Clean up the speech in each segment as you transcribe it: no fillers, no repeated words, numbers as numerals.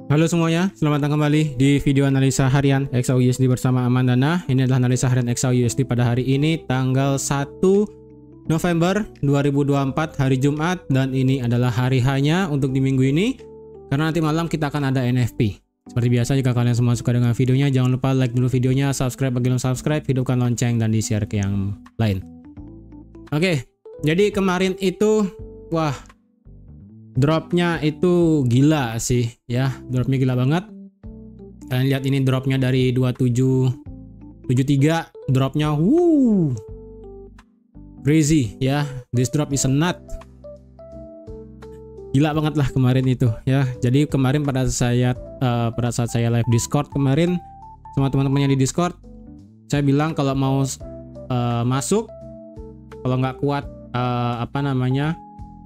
Halo semuanya, selamat datang kembali di video analisa harian XAUUSD bersama Amandana. Ini adalah analisa harian XAUUSD pada hari ini tanggal 1 November 2024 hari Jumat, dan ini adalah hari hanya untuk di minggu ini karena nanti malam kita akan ada NFP. Seperti biasa, jika kalian semua suka dengan videonya, jangan lupa like dulu videonya, subscribe bagi yang belum subscribe, hidupkan lonceng dan di-share ke yang lain. Oke, jadi kemarin itu wah, dropnya itu gila sih ya, dropnya gila banget. Kalian lihat ini dropnya dari 2773, dropnya crazy ya, this drop is a nut, gila banget lah kemarin itu ya. Jadi kemarin pada saat saya live Discord kemarin sama teman-temannya di Discord, saya bilang kalau mau masuk, kalau nggak kuat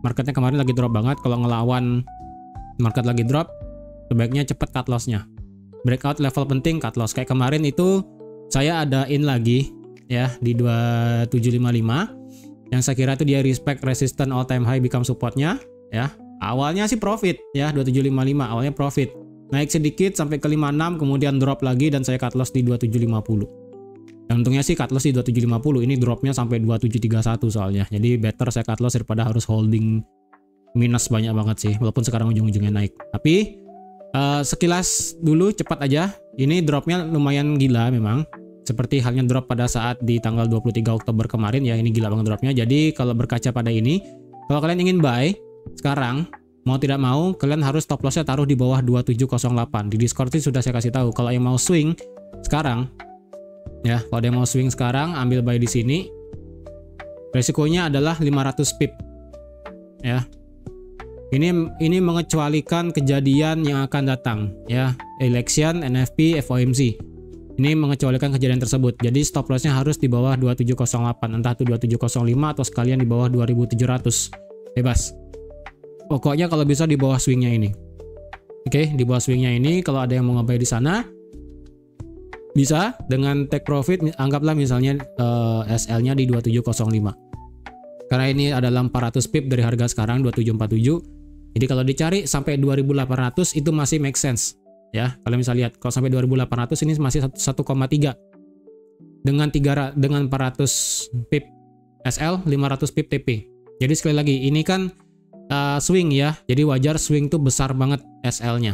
marketnya kemarin lagi drop banget, kalau ngelawan market lagi drop, sebaiknya cepet cut lossnya. Breakout level penting, cut loss. Kayak kemarin itu saya adain lagi ya di 2755, yang saya kira itu dia respect resistance all time high become supportnya ya. Awalnya sih profit ya, 2755 awalnya profit, naik sedikit sampai ke 56, kemudian drop lagi dan saya cut loss di 2750. Dan untungnya sih cut loss di 2750, ini dropnya sampai 2731 soalnya. Jadi better saya cut loss daripada harus holding minus banyak banget sih, walaupun sekarang ujung-ujungnya naik. Tapi sekilas dulu cepat aja, ini dropnya lumayan gila memang. Seperti halnya drop pada saat di tanggal 23 Oktober kemarin ya, ini gila banget dropnya. Jadi kalau berkaca pada ini, kalau kalian ingin buy sekarang, mau tidak mau kalian harus stop lossnya taruh di bawah 2708. Di Discord itu sudah saya kasih tahu, kalau yang mau swing sekarang ya, kalau dia mau swing sekarang ambil buy di sini, resikonya adalah 500 pip ya. Ini mengecualikan kejadian yang akan datang ya, election, NFP, FOMC. Ini mengecualikan kejadian tersebut. Jadi stop lossnya harus di bawah 2708, entah itu 2705 atau sekalian di bawah 2700. Bebas. Pokoknya kalau bisa di bawah swingnya ini. Oke, di bawah swingnya ini kalau ada yang mau nge-buy di sana, bisa dengan take profit, anggaplah misalnya SL-nya di 2705. Karena ini adalah 400 pip dari harga sekarang 2747. Jadi kalau dicari sampai 2800 itu masih make sense ya. Kalau misalnya lihat kalau sampai 2800 ini masih 1,3. Dengan 400 pip SL, 500 pip TP. Jadi sekali lagi ini kan swing ya. Jadi wajar swing tuh besar banget SL-nya.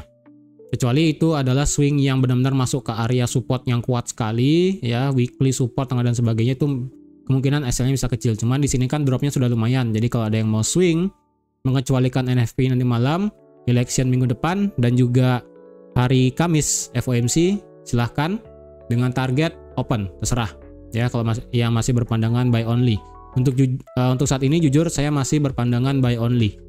Kecuali itu adalah swing yang benar-benar masuk ke area support yang kuat sekali ya, weekly support dan sebagainya, itu kemungkinan SL-nya bisa kecil. Cuman di sini kan dropnya sudah lumayan. Jadi kalau ada yang mau swing, mengecualikan NFP nanti malam, election minggu depan, dan juga hari Kamis FOMC, silahkan dengan target open, terserah ya. Kalau masih berpandangan buy only. Untuk saat ini jujur saya masih berpandangan buy only.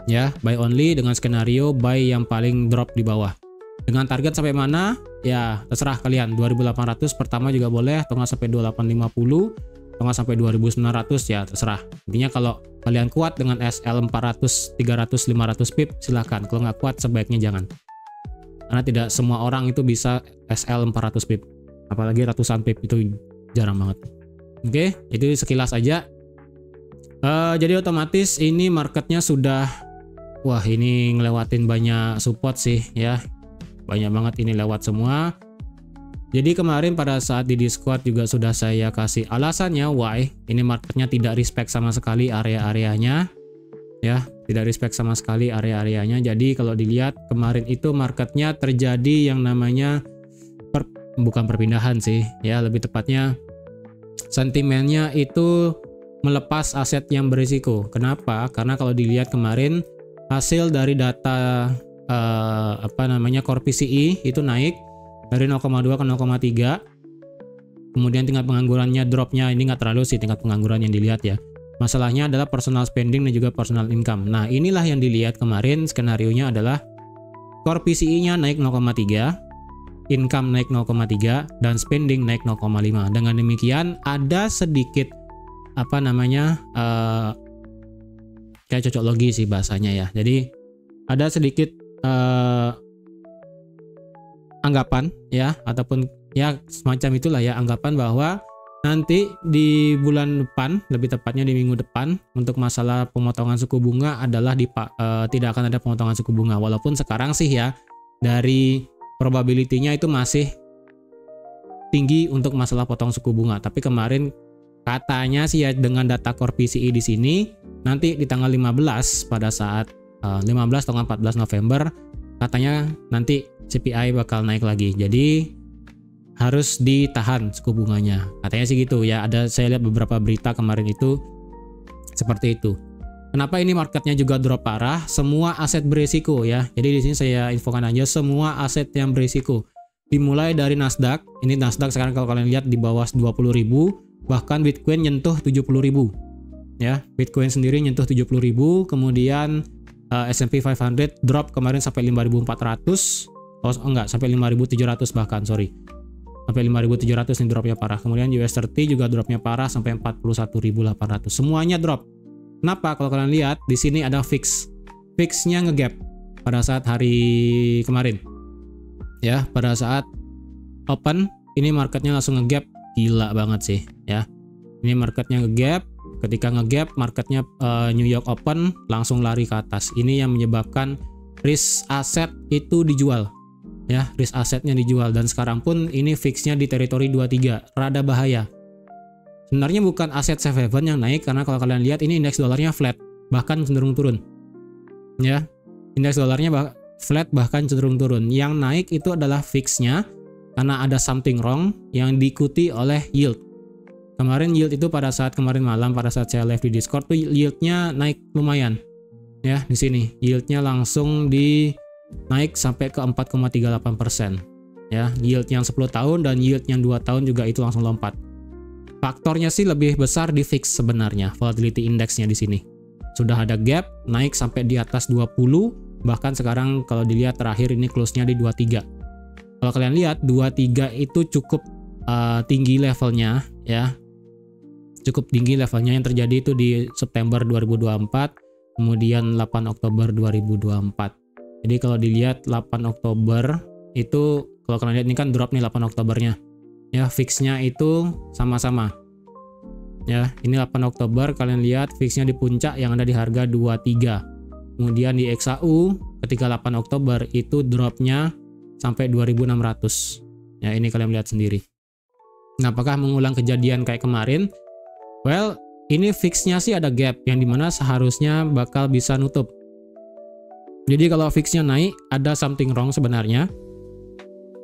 Ya, buy only dengan skenario buy yang paling drop di bawah. Dengan target sampai mana? Ya, terserah kalian. 2800 pertama juga boleh, atau nggak sampai 2850, atau nggak sampai 2900 ya, terserah. Intinya kalau kalian kuat dengan SL 400, 300, 500 pip, silahkan. Kalau nggak kuat sebaiknya jangan. Karena tidak semua orang itu bisa SL 400 pip. Apalagi ratusan pip, itu jarang banget. Oke, itu sekilas aja. Jadi otomatis ini marketnya sudah, wah ini ngelewatin banyak support sih ya, banyak banget ini lewat semua. Jadi kemarin pada saat di Discord juga sudah saya kasih alasannya why ini marketnya tidak respect sama sekali area-areanya ya, tidak respect sama sekali area-areanya. Jadi kalau dilihat kemarin itu marketnya terjadi yang namanya bukan perpindahan sih ya, lebih tepatnya sentimennya itu melepas aset yang berisiko. Kenapa? Karena kalau dilihat kemarin hasil dari data core PCE itu naik dari 0,2 ke 0,3. Kemudian tingkat penganggurannya dropnya ini nggak terlalu sih, tingkat pengangguran yang dilihat ya. Masalahnya adalah personal spending dan juga personal income. Nah, inilah yang dilihat kemarin, skenarionya adalah core PCE-nya naik 0,3, income naik 0,3, dan spending naik 0,5. Dengan demikian ada sedikit kayak cocok logi sih bahasanya ya. Jadi ada sedikit anggapan ya, ataupun ya semacam itulah ya, anggapan bahwa nanti di bulan depan, lebih tepatnya di minggu depan, untuk masalah pemotongan suku bunga adalah tidak akan ada pemotongan suku bunga. Walaupun sekarang sih ya dari probability-nya itu masih tinggi untuk masalah potong suku bunga. Tapi kemarin katanya sih ya dengan data core PCE di sini nanti di tanggal 15 pada saat 15 atau 14 November katanya nanti CPI bakal naik lagi. Jadi harus ditahan suku bunganya. Katanya sih gitu ya. Saya lihat beberapa berita kemarin itu seperti itu. Kenapa ini marketnya juga drop parah? Semua aset berisiko ya. Jadi di sini saya infokan aja semua aset yang berisiko. Dimulai dari Nasdaq. Ini Nasdaq sekarang kalau kalian lihat di bawah 20.000, bahkan Bitcoin nyentuh 70.000. Ya, Bitcoin sendiri nyentuh 70.000, kemudian S&P 500 drop kemarin sampai 5.400. Oh enggak, sampai 5.700 bahkan, sorry. Sampai 5.700 ini dropnya parah. Kemudian US30 juga dropnya parah sampai 41.800. Semuanya drop. Kenapa? Kalau kalian lihat di sini ada fixnya ngegap pada saat hari kemarin. Ya, pada saat open ini marketnya langsung ngegap, gila banget sih ya. Ini marketnya ngegap, ketika ngegap marketnya New York Open langsung lari ke atas. Ini yang menyebabkan risk aset itu dijual. Ya, risk asetnya dijual dan sekarang pun ini fixnya di teritori 23, rada bahaya. Sebenarnya bukan aset safe haven yang naik karena kalau kalian lihat ini indeks dolarnya flat, bahkan cenderung turun. Ya, indeks dolarnya flat bahkan cenderung turun. Yang naik itu adalah fixnya karena ada something wrong yang diikuti oleh yield. Kemarin yield itu pada saat kemarin malam pada saat saya live di Discord tuh yieldnya naik lumayan. Ya, di sini yieldnya langsung naik sampai ke 4,38%. Ya, yield yang 10 tahun dan yield yang 2 tahun juga itu langsung lompat. Faktornya sih lebih besar di fix sebenarnya, volatility indexnya di sini. Sudah ada gap, naik sampai di atas 20, bahkan sekarang kalau dilihat terakhir ini close-nya di 23. Kalau kalian lihat 23 itu cukup tinggi levelnya ya. Cukup tinggi levelnya yang terjadi itu di September 2024, kemudian 8 Oktober 2024. Jadi kalau dilihat 8 Oktober itu kalau kalian lihat ini kan drop nih 8 Oktobernya. Ya, fixnya itu sama-sama. Ya, ini 8 Oktober kalian lihat fixnya di puncak yang ada di harga 23. Kemudian di XAU ketika 8 Oktober itu dropnya sampai 2.600. Ya, ini kalian lihat sendiri. Nah, apakah mengulang kejadian kayak kemarin? Well, ini fixnya sih ada gap yang dimana seharusnya bakal bisa nutup. Jadi kalau fixnya naik ada something wrong sebenarnya.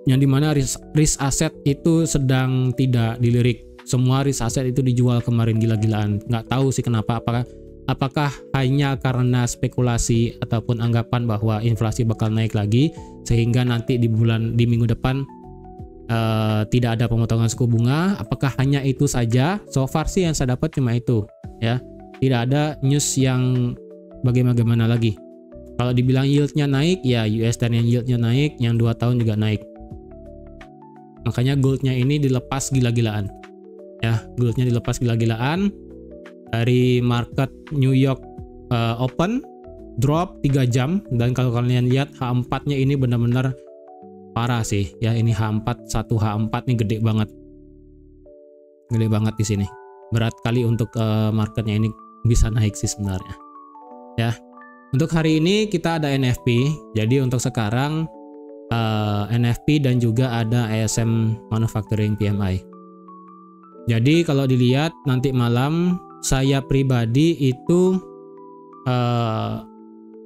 Yang dimana risk aset itu sedang tidak dilirik. Semua risk aset itu dijual kemarin gila-gilaan. Nggak tahu sih kenapa. Apakah hanya karena spekulasi ataupun anggapan bahwa inflasi bakal naik lagi sehingga nanti di minggu depan tidak ada pemotongan suku bunga? Apakah hanya itu saja? So far sih yang saya dapat cuma itu, ya. Tidak ada news yang bagaimana lagi. Kalau dibilang yieldnya naik, ya US 10 yang yieldnya naik, yang 2 tahun juga naik. Makanya goldnya ini dilepas gila-gilaan. Ya, goldnya dilepas gila-gilaan dari market New York Open drop 3 jam dan kalau kalian lihat H4-nya ini benar-benar parah sih. Ya, ini H4 1 H4 nih gede banget. Gede banget di sini. Berat kali untuk marketnya ini bisa naik sih sebenarnya. Ya. Untuk hari ini kita ada NFP. Jadi untuk sekarang NFP dan juga ada ASM Manufacturing PMI. Jadi kalau dilihat nanti malam saya pribadi itu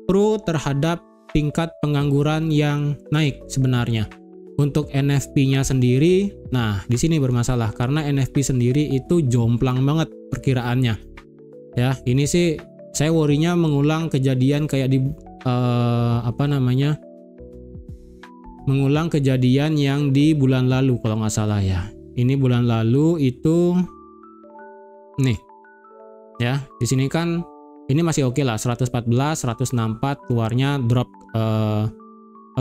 pro terhadap tingkat pengangguran yang naik sebenarnya. Untuk NFP-nya sendiri, nah di sini bermasalah karena NFP sendiri itu jomplang banget perkiraannya. Ya, ini sih saya worry-nya mengulang kejadian kayak di mengulang kejadian yang di bulan lalu kalau nggak salah ya. Ini bulan lalu itu nih ya, di sini kan ini masih oke lah 114 164 keluarnya drop 114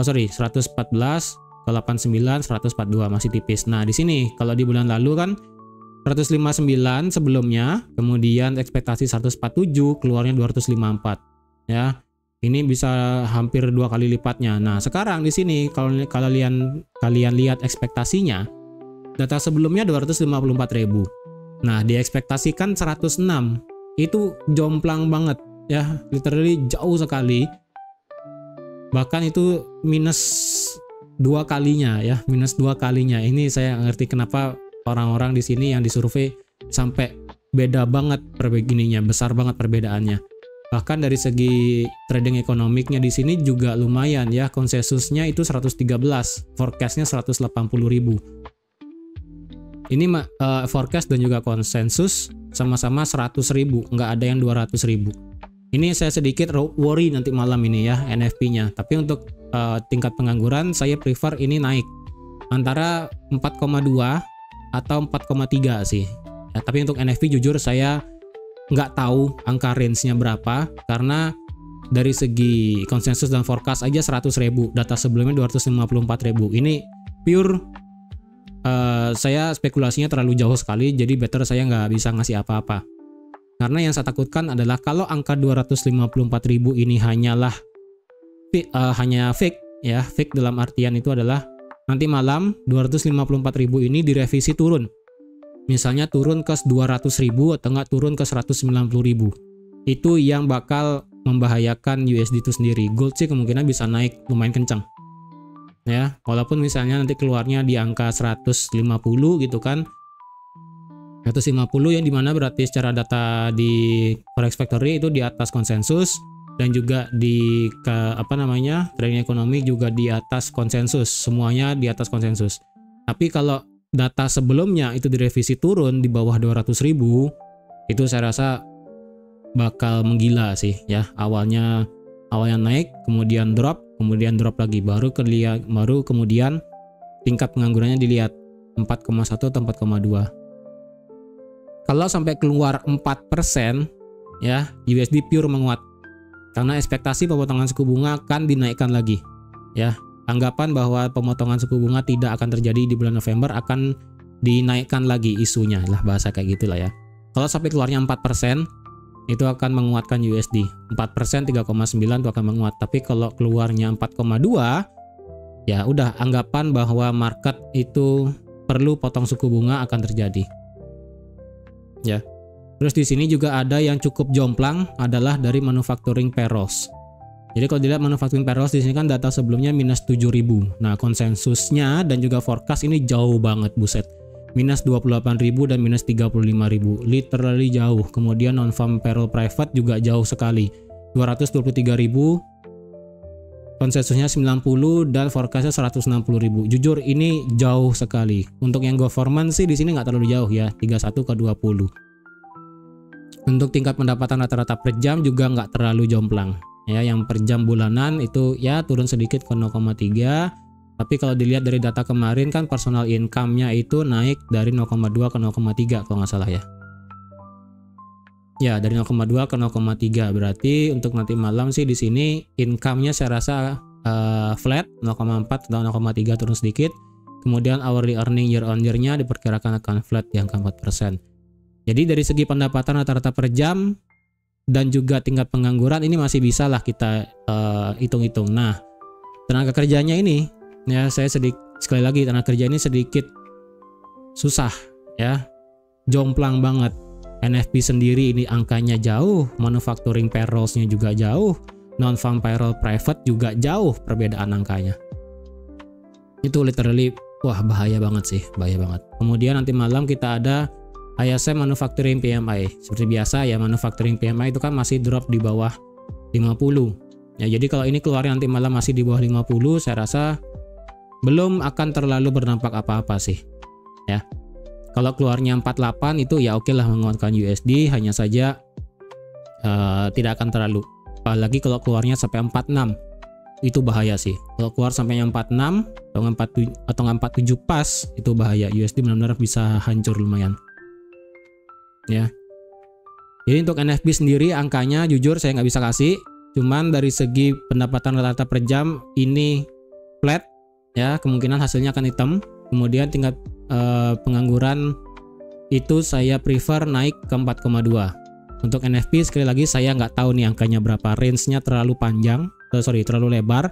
ke 89 142 masih tipis. Nah di sini kalau di bulan lalu kan 159 sebelumnya, kemudian ekspektasi 147 keluarnya 254 ya. Ini bisa hampir 2 kali lipatnya. Nah, sekarang di sini kalau kalian lihat ekspektasinya, data sebelumnya 254.000. Nah, diekspektasikan 106. Itu jomplang banget ya, literally jauh sekali. bahkan itu minus 2 kalinya ya, minus 2 kalinya. Ini saya ngerti kenapa orang-orang di sini yang disurvei sampai beda banget perbedaan, besar banget perbedaannya. Bahkan dari segi trading ekonomiknya di sini juga lumayan ya, konsensusnya itu 113, forecastnya 180.000. Ini forecast dan juga konsensus sama-sama 100.000, nggak ada yang 200.000. Ini saya sedikit worry nanti malam ini ya NFP-nya. Tapi untuk tingkat pengangguran saya prefer ini naik antara 4,2 atau 4,3 sih. Ya, tapi untuk NFP jujur saya nggak tahu angka range-nya berapa, karena dari segi konsensus dan forecast aja 100.000, data sebelumnya 254.000. Ini pure saya spekulasinya terlalu jauh sekali, jadi better saya nggak bisa ngasih apa-apa. Karena yang saya takutkan adalah kalau angka 254.000 ini hanyalah hanya fake ya, fake dalam artian itu adalah nanti malam 254.000 ini direvisi turun. Misalnya turun ke 200.000 atau nggak turun ke 190.000. Itu yang bakal membahayakan USD itu sendiri. Gold sih kemungkinan bisa naik lumayan kencang. Ya, walaupun misalnya nanti keluarnya di angka 150 gitu kan. 150 yang dimana berarti secara data di Forex Factory itu di atas konsensus, dan juga di trading ekonomi juga di atas konsensus, semuanya di atas konsensus. Tapi kalau data sebelumnya itu direvisi turun di bawah 200.000, itu saya rasa bakal menggila sih ya. Awalnya naik, kemudian drop lagi, baru kemudian tingkat penganggurannya dilihat 4,1 atau 4,2. Kalau sampai keluar 4% ya, USD pure menguat karena ekspektasi pemotongan suku bunga akan dinaikkan lagi ya. Anggapan bahwa pemotongan suku bunga tidak akan terjadi di bulan November, akan dinaikkan lagi isunya lah, bahasa kayak gitulah ya. Kalau sampai keluarnya 4%, itu akan menguatkan USD. 4% 3,9 itu akan menguat. Tapi kalau keluarnya 4,2, ya udah anggapan bahwa market itu perlu potong suku bunga akan terjadi. Ya. Terus di sini juga ada yang cukup jomplang adalah dari manufacturing payrolls. Jadi kalau dilihat manufacturing payrolls di sini kan data sebelumnya minus 7.000. Nah, konsensusnya dan juga forecast ini jauh banget, buset. Minus 28.000 dan minus 35.000. Literally jauh. Kemudian non-farm payroll private juga jauh sekali. 223.000. Konsensusnya 90 dan forecastnya 160.000. Jujur ini jauh sekali. Untuk yang government sih di sini nggak terlalu jauh ya, 31 ke 20. Untuk tingkat pendapatan rata-rata per jam juga nggak terlalu jomplang. Ya, yang per jam bulanan itu ya turun sedikit ke 0,3, tapi kalau dilihat dari data kemarin kan personal income-nya itu naik dari 0,2 ke 0,3 kalau nggak salah ya. Ya, dari 0,2 ke 0,3, berarti untuk nanti malam sih di sini income-nya saya rasa flat 0,4 atau 0,3 turun sedikit. Kemudian hourly earning year on year-nya diperkirakan akan flat di angka 4%. Jadi dari segi pendapatan rata-rata per jam dan juga tingkat pengangguran ini masih bisa lah kita hitung-hitung. Nah, tenaga kerjanya ini ya, sekali lagi tenaga kerja ini sedikit susah ya, jomplang banget. NFP sendiri ini angkanya jauh, manufacturing payrolls-nya juga jauh, non-farm payroll private juga jauh perbedaan angkanya. Itu literally wah bahaya banget sih, bahaya banget. Kemudian nanti malam kita ada ISM Manufacturing PMI. Seperti biasa ya, Manufacturing PMI itu kan masih drop di bawah 50. Ya, jadi kalau ini keluar nanti malam masih di bawah 50, saya rasa belum akan terlalu berdampak apa-apa sih. Ya. Kalau keluarnya 48 itu ya oke lah menguatkan USD, hanya saja tidak akan terlalu. Apalagi kalau keluarnya sampai 46. Itu bahaya sih. Kalau keluar sampai 46 atau 47 pas, itu bahaya. USD benar-benar bisa hancur lumayan. Ya, jadi untuk NFP sendiri angkanya jujur saya nggak bisa kasih, cuman dari segi pendapatan rata-rata per jam ini flat ya, kemungkinan hasilnya akan hitam. Kemudian tingkat pengangguran itu saya prefer naik ke 4,2. Untuk NFP sekali lagi saya nggak tahu nih angkanya berapa, range-nya terlalu panjang, terlalu lebar,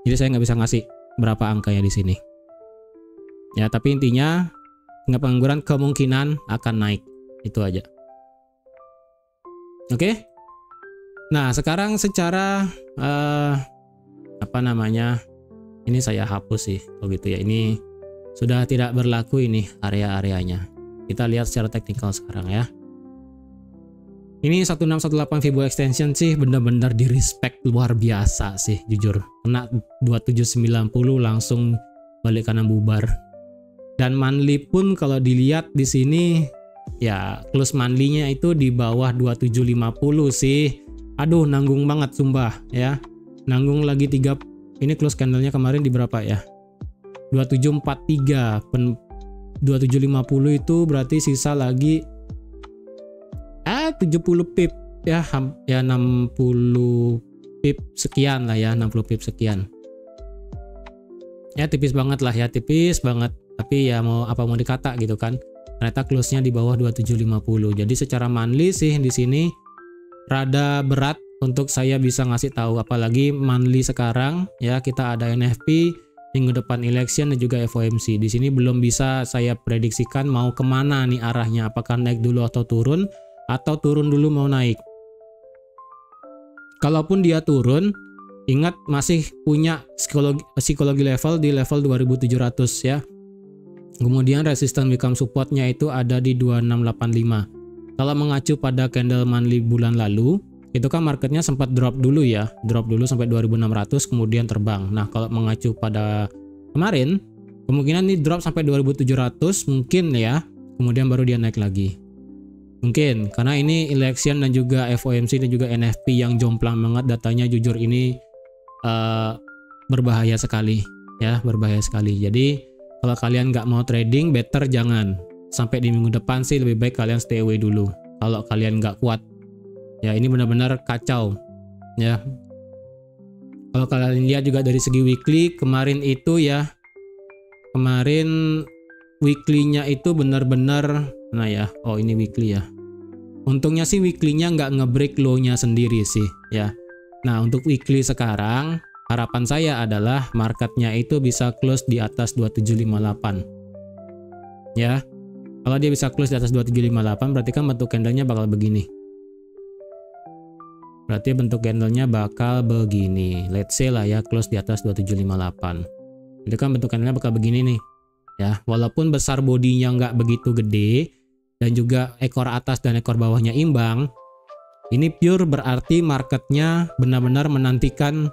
jadi saya nggak bisa ngasih berapa angkanya di sini. Ya, tapi intinya tingkat pengangguran kemungkinan akan naik. Itu aja. Oke. Nah, sekarang secara apa namanya, ini saya hapus sih kalau gitu ya. Ini sudah tidak berlaku ini area-areanya. Kita lihat secara teknikal sekarang ya. Ini 1618 Fibo extension sih benar-benar di respect luar biasa sih jujur. Kena 2790 langsung balik kanan bubar. Dan monthly pun kalau dilihat di sini ya close monthly-nya itu di bawah 2750 sih. Aduh, nanggung banget sumpah ya. Nanggung lagi 3, ini close candle-nya kemarin di berapa ya? 2743. 2750 itu berarti sisa lagi 70 pip ya, ya 60 pip sekian lah ya, 60 pip sekian. Ya tipis banget lah ya, tipis banget. Tapi ya mau dikata gitu kan. Ternyata close-nya di bawah 2750. Jadi secara monthly sih di sini rada berat untuk saya bisa ngasih tahu, apalagi monthly sekarang ya, kita ada NFP, minggu depan election dan juga FOMC. Di sini belum bisa saya prediksikan mau kemana nih arahnya, apakah naik dulu atau turun dulu mau naik. Kalaupun dia turun, ingat masih punya psikologi level di level 2700 ya. Kemudian resistance become supportnya itu ada di 2685. Kalau mengacu pada candle monthly bulan lalu, itu kan marketnya sempat drop dulu ya, drop dulu sampai 2600 kemudian terbang. Nah kalau mengacu pada kemarin, kemungkinan ini drop sampai 2700 mungkin ya, kemudian baru dia naik lagi. Mungkin karena ini election dan juga FOMC dan juga NFP yang jomplang banget datanya, jujur ini berbahaya sekali ya, berbahaya sekali. Jadi kalau kalian nggak mau trading, better jangan. Sampai di minggu depan sih lebih baik kalian stay away dulu. Kalau kalian nggak kuat, ya ini benar-benar kacau ya. Kalau kalian lihat juga dari segi weekly kemarin itu ya, kemarin weekly-nya itu benar-benar, nah ya, oh ini weekly ya. Untungnya sih weekly-nya nggak nge-break low-nya sendiri sih ya. Nah untuk weekly sekarang harapan saya adalah marketnya itu bisa close di atas 2758 ya. Kalau dia bisa close di atas 2758 berarti kan bentuk candlenya bakal begini. Berarti bentuk candlenya bakal begini. Let's say lah ya, close di atas 2758. Itu kan bentuk candlenya bakal begini nih ya. Walaupun besar bodinya nggak begitu gede dan juga ekor atas dan ekor bawahnya imbang, ini pure berarti marketnya benar-benar menantikan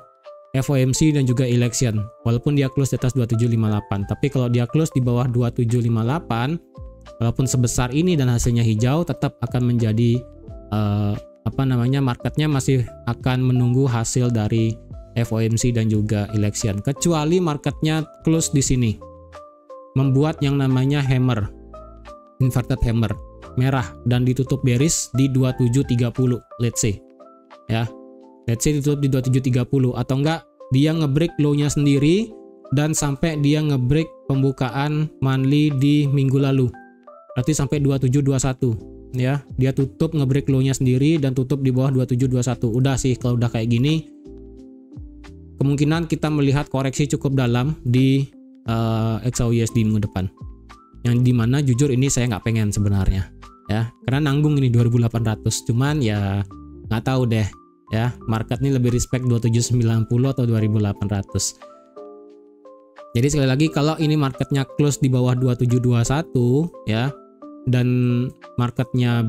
FOMC dan juga election. Walaupun dia close di atas 2758, tapi kalau dia close di bawah 2758, walaupun sebesar ini dan hasilnya hijau, tetap akan menjadi marketnya masih akan menunggu hasil dari FOMC dan juga election. Kecuali marketnya close di sini, membuat yang namanya hammer, inverted hammer, merah dan ditutup bearish di 2730, let's say ya. Let's say ditutup di 2730 atau enggak dia ngebreak low-nya sendiri dan sampai dia ngebreak pembukaan monthly di minggu lalu. Berarti sampai 2721 ya. Dia tutup ngebreak low-nya sendiri dan tutup di bawah 2721. Udah sih kalau udah kayak gini kemungkinan kita melihat koreksi cukup dalam di XAUUSD minggu depan. Yang dimana jujur ini saya nggak pengen sebenarnya ya. Karena nanggung ini 2800. Cuman ya nggak tahu deh ya, market ini lebih respect 2790 atau 2800. Jadi sekali lagi kalau ini marketnya close di bawah 2721 ya, dan marketnya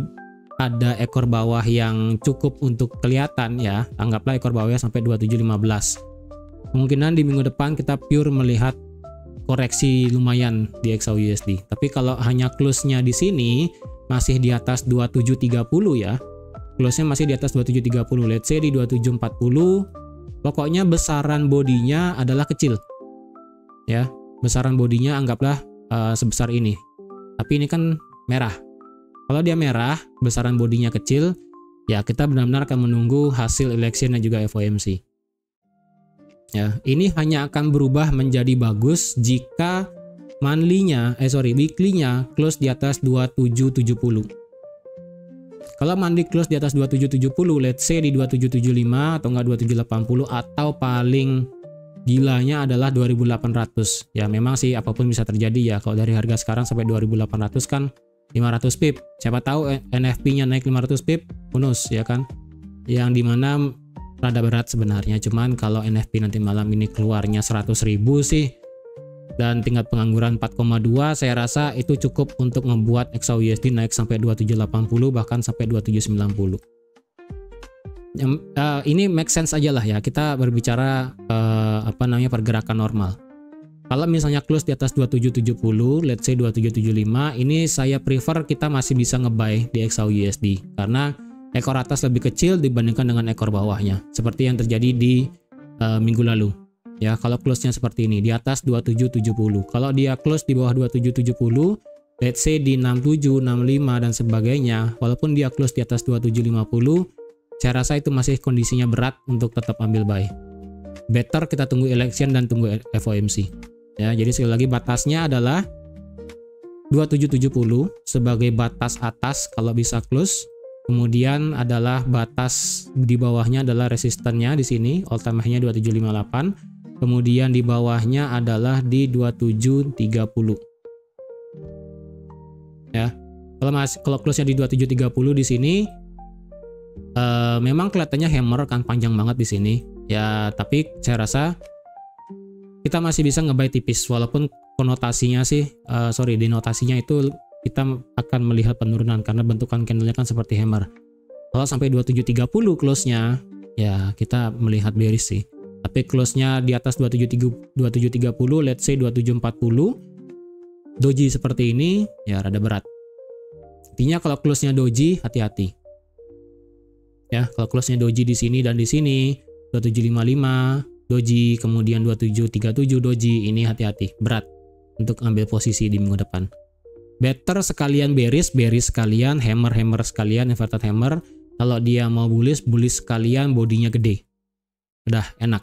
ada ekor bawah yang cukup untuk kelihatan ya, anggaplah ekor bawahnya sampai 2715. Kemungkinan di minggu depan kita pure melihat koreksi lumayan di XAUUSD. Tapi kalau hanya close-nya di sini masih di atas 2730 ya, close-nya masih di atas 2730, let's say di 2740, pokoknya besaran bodinya adalah kecil ya, besaran bodinya anggaplah sebesar ini, tapi ini kan merah. Kalau dia merah, besaran bodinya kecil, ya kita benar-benar akan menunggu hasil election dan juga FOMC ya. Ini hanya akan berubah menjadi bagus jika weekly-nya close di atas 2770. Kalau monthly close di atas 2770, let's say di 2775 atau enggak 2780, atau paling gilanya adalah 2800. Ya memang sih apapun bisa terjadi ya. Kalau dari harga sekarang sampai 2800 kan 500 pip. Siapa tahu NFP-nya naik 500 pip, bonus ya kan. Yang dimana rada berat sebenarnya, cuman kalau NFP nanti malam ini keluarnya 100.000 sih dan tingkat pengangguran 4,2, saya rasa itu cukup untuk membuat XAUUSD naik sampai 2780 bahkan sampai 2790. Ini make sense aja lah ya, kita berbicara pergerakan normal. Kalau misalnya close di atas 2770, let's say 2775, ini saya prefer kita masih bisa nge-buy di XAUUSD karena ekor atas lebih kecil dibandingkan dengan ekor bawahnya, seperti yang terjadi di minggu lalu. Ya, kalau close-nya seperti ini di atas 2770. Kalau dia close di bawah 2770, let's say di 67, 65 dan sebagainya, walaupun dia close di atas 2750, saya rasa itu masih kondisinya berat untuk tetap ambil buy. Better kita tunggu election dan tunggu FOMC. Ya, jadi sekali lagi batasnya adalah 2770 sebagai batas atas kalau bisa close. Kemudian adalah batas di bawahnya adalah resistannya di sini, all time high-nya 2758. Kemudian di bawahnya adalah di 2730. Ya. Kalau close-nya di 2730 di sini memang kelihatannya hammer kan panjang banget di sini. Ya, tapi saya rasa kita masih bisa nge-buy tipis walaupun konotasinya sih denotasinya itu kita akan melihat penurunan karena bentukan candlenya kan seperti hammer. Kalau sampai 2730 close-nya ya kita melihat bearish sih. Tapi close-nya di atas 2730, let's say 2740, doji seperti ini ya rada berat. Intinya kalau close-nya doji hati-hati. Ya, kalau close-nya doji di sini dan di sini 2755 doji, kemudian 2737 doji, ini hati-hati, berat untuk ambil posisi di minggu depan. Better sekalian bearish sekalian, hammer sekalian, inverted hammer. Kalau dia mau bullish sekalian, bodinya gede. Udah enak.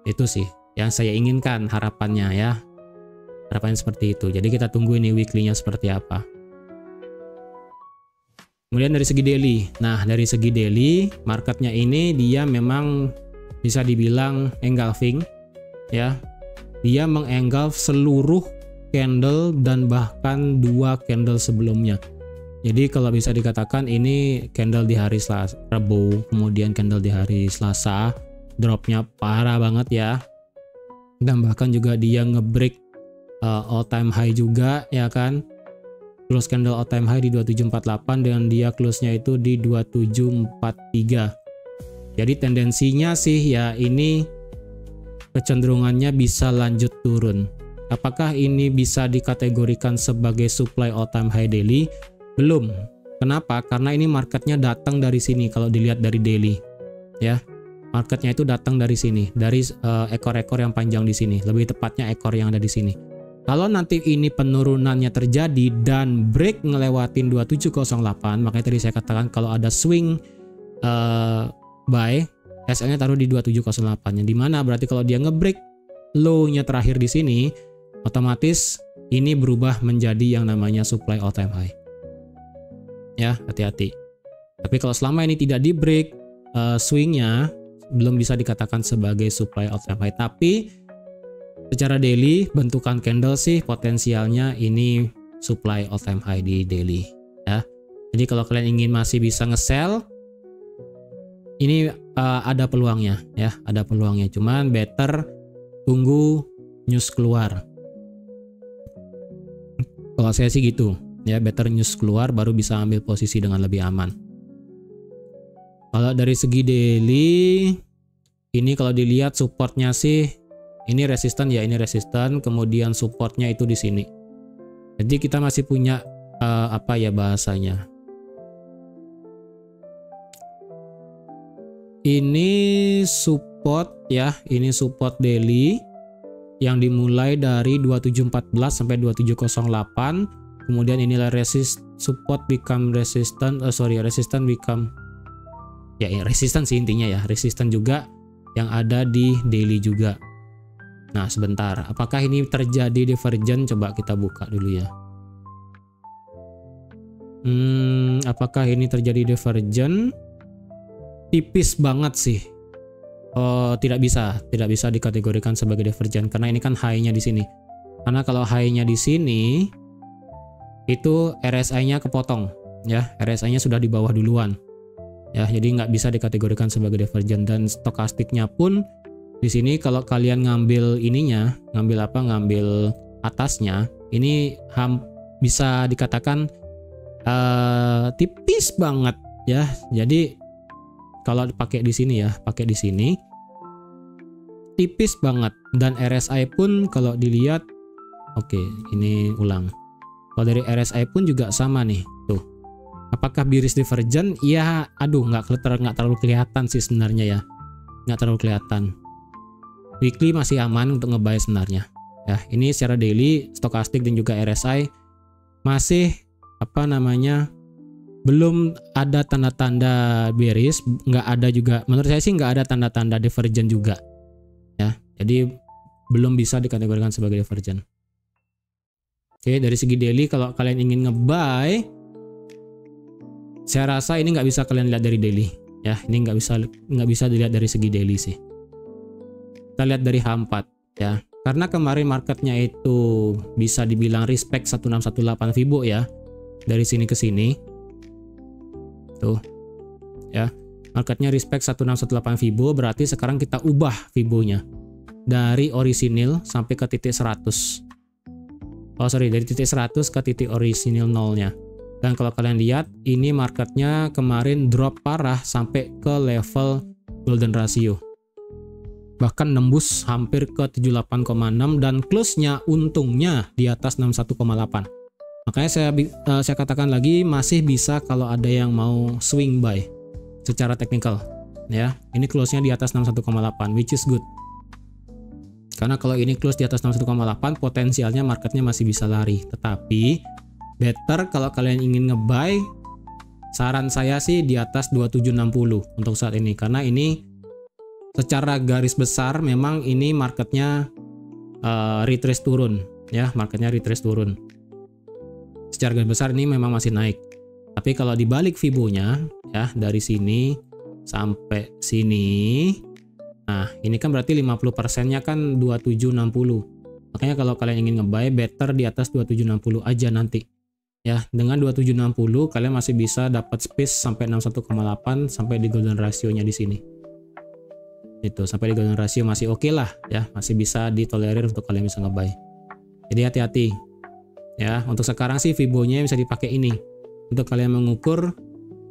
Itu sih yang saya inginkan harapannya ya. Harapannya seperti itu. Jadi kita tunggu ini weekly-nya seperti apa. Kemudian dari segi daily. Nah, dari segi daily, marketnya ini dia memang bisa dibilang engulfing ya. Dia mengengulf seluruh candle dan bahkan 2 candle sebelumnya. Jadi kalau bisa dikatakan ini candle di hari Selasa, Rabu, kemudian candle di hari Selasa, dropnya parah banget ya. Dan bahkan juga dia ngebreak all time high juga ya kan. Close candle all time high di 2748 dan dia close-nya itu di 2743. Jadi tendensinya sih ya ini kecenderungannya bisa lanjut turun. Apakah ini bisa dikategorikan sebagai supply all time high daily? Belum. Kenapa? Karena ini marketnya datang dari sini kalau dilihat dari daily. Ya. Marketnya itu datang dari sini, dari ekor-ekor yang panjang di sini, lebih tepatnya ekor yang ada di sini. Kalau nanti ini penurunannya terjadi dan break ngelewatin 2708, makanya tadi saya katakan kalau ada swing buy, SL-nya taruh di 2708-nya. Dimana berarti kalau dia ngebreak low-nya terakhir di sini, otomatis ini berubah menjadi yang namanya supply all time high. Ya, hati-hati. Tapi kalau selama ini tidak di break swing-nya, belum bisa dikatakan sebagai supply all time high. Tapi secara daily bentukan candle sih potensialnya ini supply all time high di daily ya. Jadi kalau kalian ingin masih bisa nge-sell ini ada peluangnya ya, ada peluangnya. Cuman better tunggu news keluar. Kalau saya sih gitu ya, better news keluar baru bisa ambil posisi dengan lebih aman. Kalau dari segi daily ini kalau dilihat supportnya sih ini resisten ya, ini resisten, kemudian supportnya itu di sini. Jadi kita masih punya apa ya bahasanya? Ini support ya, ini support daily yang dimulai dari 2714 sampai 2708. Kemudian inilah support become resistant, resistant become ya resistant sih intinya ya, resistant juga yang ada di daily juga. Nah sebentar, apakah ini terjadi divergent? Coba kita buka dulu ya. Apakah ini terjadi divergent? Tipis banget sih. Tidak bisa dikategorikan sebagai divergent karena ini kan high-nya di sini. Karena kalau high-nya di sini itu RSI-nya kepotong ya, RSI-nya sudah di bawah duluan. ya, jadi nggak bisa dikategorikan sebagai divergent. Dan stokastiknya pun di sini kalau kalian ngambil ininya, ngambil atasnya, ini bisa dikatakan tipis banget ya. Jadi kalau pakai di sini ya, tipis banget. Dan RSI pun kalau dilihat, oke, ini ulang. Kalau dari RSI pun juga sama nih, tuh. Apakah bearish divergent? Ya, aduh, nggak terlalu kelihatan sih sebenarnya ya, nggak terlalu kelihatan. Weekly masih aman untuk nge-buy sebenarnya. Ya, ini secara daily, stokastik dan juga RSI masih belum ada tanda-tanda bearish, nggak ada juga, menurut saya sih nggak ada tanda-tanda divergent juga ya, jadi belum bisa dikategorikan sebagai divergent. Oke, dari segi daily kalau kalian ingin nge-buy, saya rasa ini nggak bisa kalian lihat dari daily ya, ini nggak bisa dilihat dari segi daily sih. Kita lihat dari H4 ya, karena kemarin marketnya itu bisa dibilang respect 1618 Fibo ya, dari sini ke sini tuh ya, marketnya respect 1618 Fibo, berarti sekarang kita ubah Fibonya dari orisinil sampai ke titik 100. Dari titik 100 ke titik orisinil nolnya. Dan kalau kalian lihat, ini marketnya kemarin drop parah sampai ke level golden ratio, bahkan nembus hampir ke 78,6 dan close-nya untungnya di atas 61,8. Makanya saya katakan lagi, masih bisa kalau ada yang mau swing buy secara teknikal ya. Ini close-nya di atas 61,8, which is good. Karena kalau ini close di atas 61,8, potensialnya marketnya masih bisa lari. Tetapi better kalau kalian ingin nge-buy, saran saya sih di atas 2760 untuk saat ini, karena ini secara garis besar memang ini marketnya retrace turun ya, marketnya retrace turun. Secara garis besar ini memang masih naik. Tapi kalau dibalik Fibonya ya, dari sini sampai sini, nah ini kan berarti 50%-nya kan 2760. Makanya kalau kalian ingin nge-buy, better di atas 2760 aja nanti ya. Dengan 2760 kalian masih bisa dapat space sampai 61,8 sampai di golden ratio-nya di sini. Itu sampai di golden ratio masih oke lah ya, masih bisa ditolerir untuk kalian bisa nge-buy. Jadi hati-hati ya. Untuk sekarang sih Fibonya bisa dipakai ini untuk kalian mengukur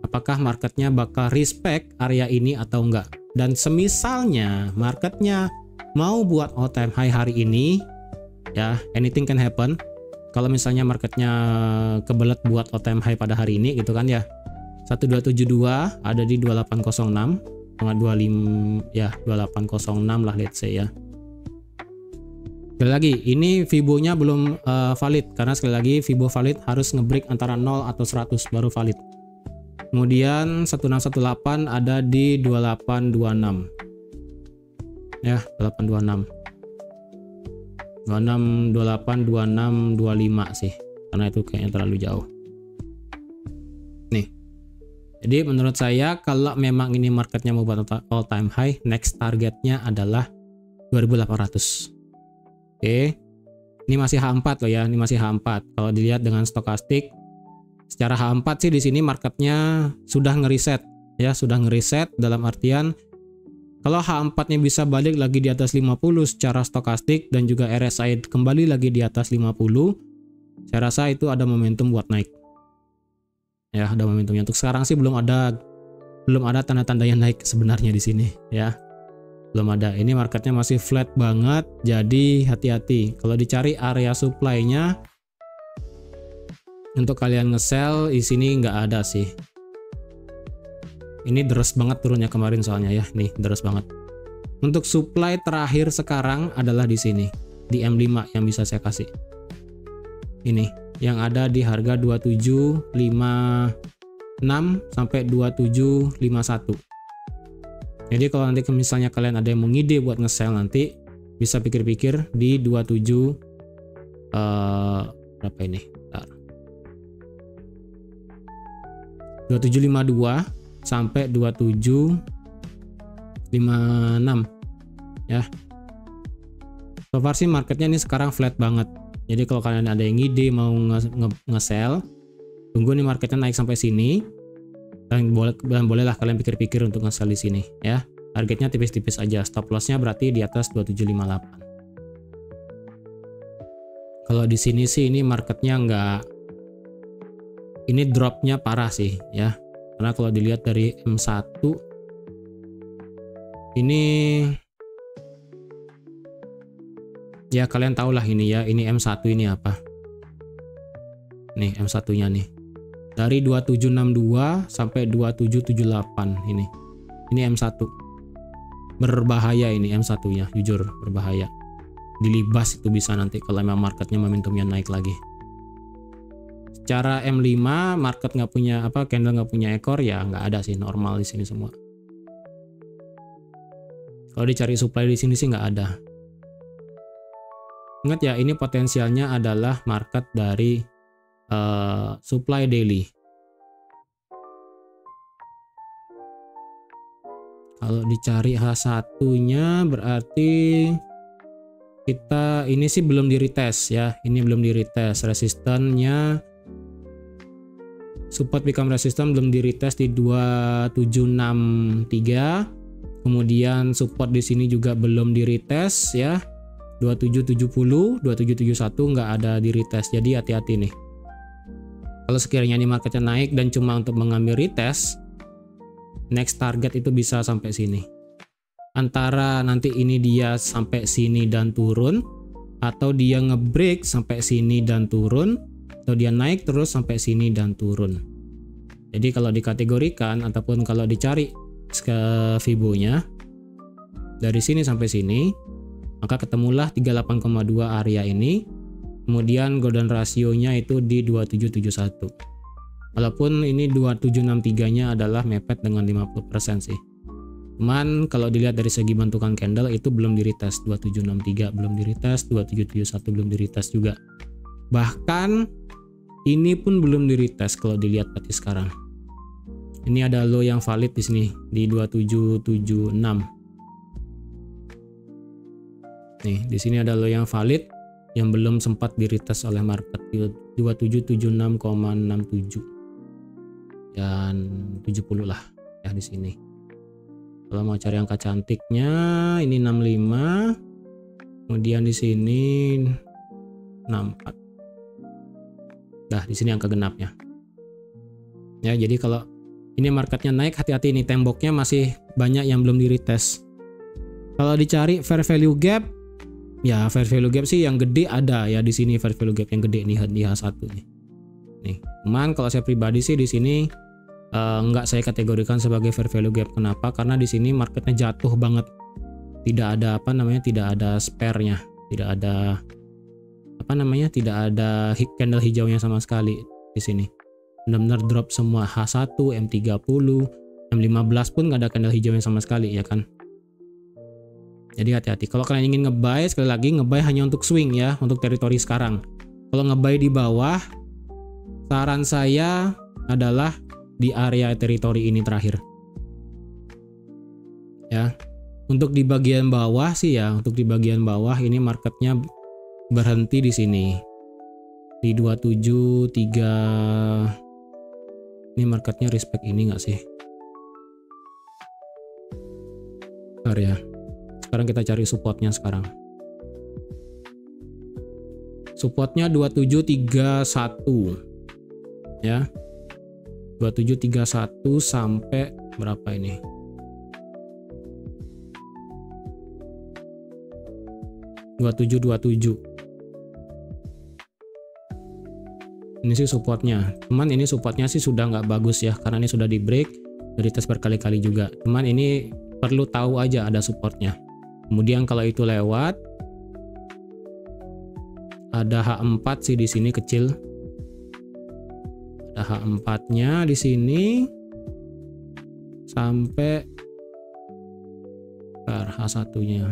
apakah marketnya bakal respect area ini atau enggak. Dan semisalnya marketnya mau buat all time high hari ini ya, anything can happen. Kalau misalnya marketnya kebelet buat all time high pada hari ini gitu kan ya, 1272 ada di 2806, 25 ya, 2806 lah let's say ya. Sekali lagi, ini Fibonya belum valid, karena sekali lagi Fibo valid harus ngebreak antara 0 atau 100 baru valid. Kemudian 1618 ada di 2826 ya, 2826 26 28 26 25 sih, karena itu kayaknya terlalu jauh nih. Jadi menurut saya kalau memang ini marketnya mau buat all time high, next targetnya adalah 2800. Oke, ini masih H4 loh ya, ini masih H4. Kalau dilihat dengan stokastik, secara H4 sih di sini marketnya sudah ngeriset ya, sudah ngeriset dalam artian kalau H4-nya bisa balik lagi di atas 50 secara stokastik dan juga RSI kembali lagi di atas 50, saya rasa itu ada momentum buat naik. Ya, ada momentumnya. Untuk sekarang sih belum ada tanda-tanda yang naik sebenarnya di sini ya. Belum ada. Ini marketnya masih flat banget, jadi hati-hati. Kalau dicari area supply-nya untuk kalian nge-sell, di sini nggak ada sih. Ini deres banget turunnya kemarin soalnya ya, nih deres banget. Untuk supply terakhir sekarang adalah di sini, di M5 yang bisa saya kasih. Ini yang ada di harga 2756 sampai 2751. Jadi kalau nanti misalnya kalian ada yang mengide buat nge-sell nanti, bisa pikir-pikir di 27 berapa ini? Bentar. 2752 sampai 2756 ya. So far sih marketnya ini sekarang flat banget. Jadi kalau kalian ada yang ide mau nge-sell, tunggu nih marketnya naik sampai sini. Dan bolehlah kalian pikir-pikir untuk nge-sell di sini ya. Targetnya tipis-tipis aja, stop lossnya berarti di atas 2758. Kalau di sini sih ini marketnya nggak, ini dropnya parah sih ya, karena kalau dilihat dari M1 ini ya kalian tahu lah ini ya, ini M1 ini apa nih, M1 nya nih dari 2762 sampai 2778 ini M1 berbahaya, ini M1 nya jujur berbahaya, dilibas itu bisa nanti kalau memang marketnya momentumnya naik lagi. Secara M5 market nggak punya apa, candle nggak punya ekor ya, nggak ada sih, normal di sini semua. Kalau dicari supply di sini sih nggak ada. Ingat ya, ini potensialnya adalah market dari supply daily. Kalau dicari H1-nya berarti kita ini sih belum di retest ya, ini belum di retest resistannya, support become resistance belum di retest di 2763, kemudian support di sini juga belum di retest ya, 2770, 2771 nggak ada di retest, jadi hati-hati nih. Kalau sekiranya ini marketnya naik dan cuma untuk mengambil retest, next target itu bisa sampai sini. Antara nanti ini dia sampai sini dan turun, atau dia ngebreak sampai sini dan turun, atau dia naik terus sampai sini dan turun. Jadi kalau dikategorikan ataupun kalau dicari ke Fibo-nya dari sini sampai sini, maka ketemulah 38,2 area ini. Kemudian golden ratio-nya itu di 2771. Walaupun ini 2763-nya adalah mepet dengan 50% sih. Cuman kalau dilihat dari segi bentukan candle itu belum di retest, 2763 belum di retest, 2771 belum di retest juga. Bahkan ini pun belum di retest kalau dilihat berarti sekarang. Ini ada low yang valid di sini di 2776. Nih, di sini ada low yang valid yang belum sempat di retest oleh market di 2776,67 dan 70 lah ya di sini. Kalau mau cari angka cantiknya ini 65, kemudian di sini 64. Nah, di sini angka genapnya. Ya, jadi kalau ini marketnya naik, hati-hati, ini temboknya masih banyak yang belum di retest. Kalau dicari fair value gap, ya fair value gap sih yang gede ada ya di sini, fair value gap yang gede nih di H1 nih. Nih, cuman kalau saya pribadi sih di sini nggak saya kategorikan sebagai fair value gap. Kenapa? Karena di sini marketnya jatuh banget. Tidak ada apa namanya, tidak ada spare-nya, tidak ada apa namanya, tidak ada candle hijaunya sama sekali di sini. Benar-benar drop semua, H1, M30, M15 pun nggak ada candle hijaunya sama sekali ya kan. Jadi hati-hati. Kalau kalian ingin nge-buy, sekali lagi nge-buy hanya untuk swing ya, untuk teritori sekarang. Kalau nge-buy di bawah, saran saya adalah di area teritori ini terakhir. Ya. Untuk di bagian bawah sih ya, untuk di bagian bawah ini marketnya berhenti di sini. Di 273. Ini marketnya respect ini nggak sih? Bentar ya. Sekarang kita cari supportnya sekarang. Supportnya 2731 ya, 2731 sampai berapa ini? 2727. Ini sih supportnya. Cuman ini supportnya sih sudah nggak bagus ya, karena ini sudah di break, dari tes berkali-kali juga. Cuman ini perlu tahu aja ada supportnya. Kemudian kalau itu lewat, ada H4 sih di sini kecil. Ada H4-nya di sini sampai H1-nya.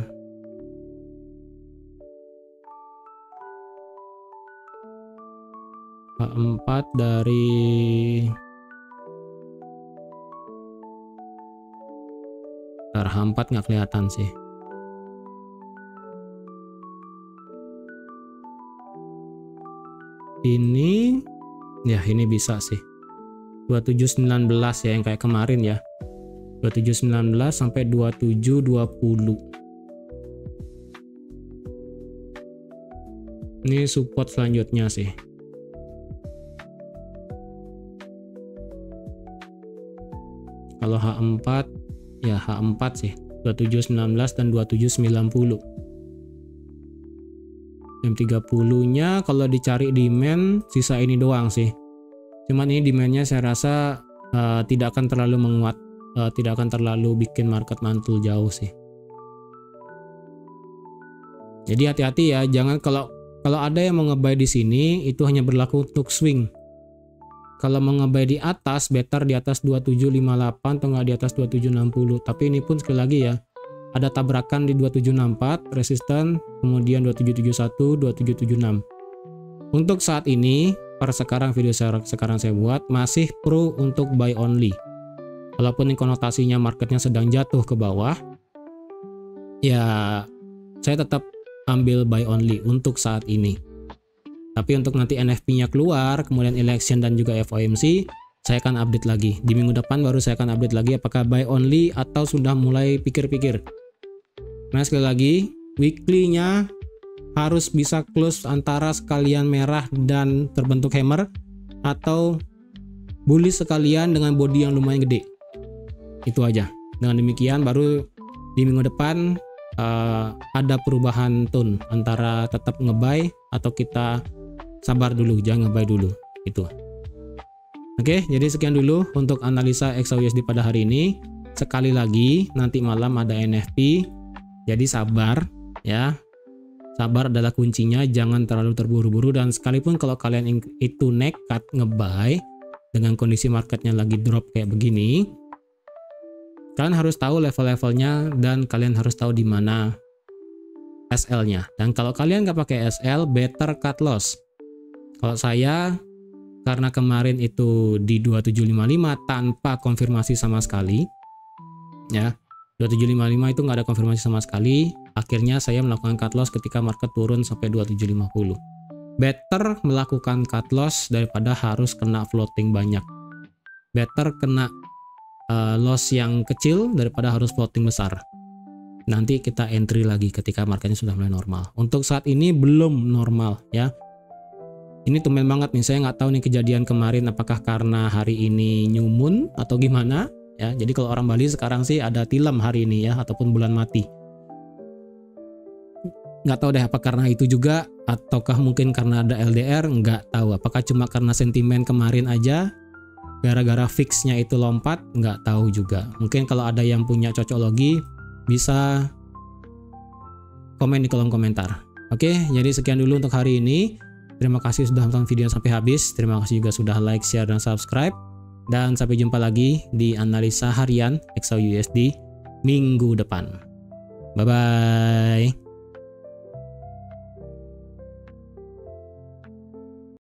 H4 dari H4 nggak kelihatan sih. Ini ya, ini bisa sih 2719 ya, yang kayak kemarin ya. 2719 sampai 2720. Ini support selanjutnya sih. Kalau H4 ya H4 sih 2719 dan 2790. M30-nya kalau dicari demand sisa ini doang sih. Cuman ini demandnya saya rasa tidak akan terlalu menguat, tidak akan terlalu bikin market mantul jauh sih. Jadi hati-hati ya, jangan kalau ada yang mau nge-buy di sini itu hanya berlaku untuk swing. Kalau mau nge-buy di atas, better di atas 2758 atau nggak di atas 2760. Tapi ini pun sekali lagi ya, ada tabrakan di 2764 resisten, kemudian 2771, 2776. Untuk saat ini, per sekarang video sekarang saya buat masih pro untuk buy only. Walaupun ini konotasinya marketnya sedang jatuh ke bawah, ya saya tetap ambil buy only untuk saat ini. Tapi untuk nanti NFP-nya keluar, kemudian election dan juga FOMC, saya akan update lagi. Di minggu depan baru saya akan update lagi apakah buy only atau sudah mulai pikir-pikir. Nah sekali lagi, weekly-nya harus bisa close antara sekalian merah dan terbentuk hammer, atau bullish sekalian dengan body yang lumayan gede. Itu aja. Dengan demikian baru di minggu depan ada perubahan tone antara tetap nge-buy atau kita sabar dulu, jangan nge-buy dulu. Itu. Oke, jadi sekian dulu untuk analisa XAUSD pada hari ini. Sekali lagi, nanti malam ada NFP. Jadi sabar ya. Sabar adalah kuncinya, jangan terlalu terburu-buru, dan sekalipun kalau kalian itu nekat nge-buy dengan kondisi marketnya lagi drop kayak begini, kalian harus tahu level-levelnya dan kalian harus tahu di mana SL-nya. Dan kalau kalian nggak pakai SL, better cut loss. Kalau saya, karena kemarin itu di 2755 tanpa konfirmasi sama sekali, ya 2755 itu nggak ada konfirmasi sama sekali, akhirnya saya melakukan cut loss ketika market turun sampai 2750. Better melakukan cut loss daripada harus kena floating banyak. Better kena loss yang kecil daripada harus floating besar. Nanti kita entry lagi ketika marketnya sudah mulai normal. Untuk saat ini belum normal ya. Ini tumben banget nih, saya nggak tahu nih kejadian kemarin apakah karena hari ini new moon atau gimana ya. Jadi kalau orang Bali sekarang sih ada tilam hari ini ya, ataupun bulan mati. Nggak tahu deh apa karena itu juga ataukah mungkin karena ada LDR, nggak tahu. Apakah cuma karena sentimen kemarin aja gara-gara fixnya itu lompat, nggak tahu juga. Mungkin kalau ada yang punya cocokologi bisa komen di kolom komentar. Oke, jadi sekian dulu untuk hari ini. Terima kasih sudah nonton video sampai habis. Terima kasih juga sudah like, share, dan subscribe. Dan sampai jumpa lagi di analisa harian XAUSD minggu depan. Bye-bye.